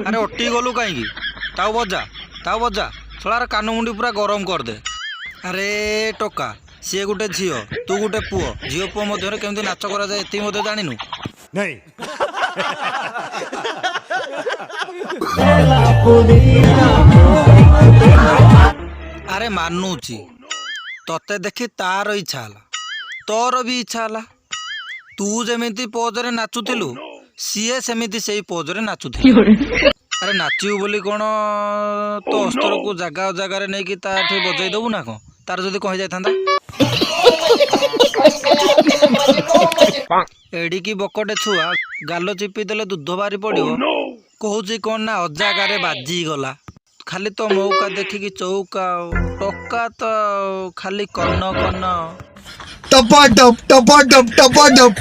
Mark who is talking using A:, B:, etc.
A: अरे ओटी गलु कहीं ताऊ बजा शलार कान मुंडी पूरा गरम कर दे। अरे टोका सी गोटे झील तू गोटे पुओ झील पुओ मध्य केमती नाच करा जाए एति मध्य जानिनु
B: नहीं।
A: अरे मानुची तते देखी तार इच्छा हला तोर भी इच्छा हला तू जेमिति पोजरे नाचुथिलु सीए सेमिति सेई पोजरे नाचुथिलु। अरे नाचिबु बोली कोन तो अस्तर को जगह जगार नहीं कि ताठी बजाई दबु ना को तार जदी कहि जाय थांदा एडी की बकटे छुआ गालो चिपी देले दूध बारी पड़ियो कहूची कौन ना अजागारे बाजी गला खाली तो मौका देखिकी चौका टोका तो खाली कन्न कन्न
B: टपा टप टपा टप टपा टप।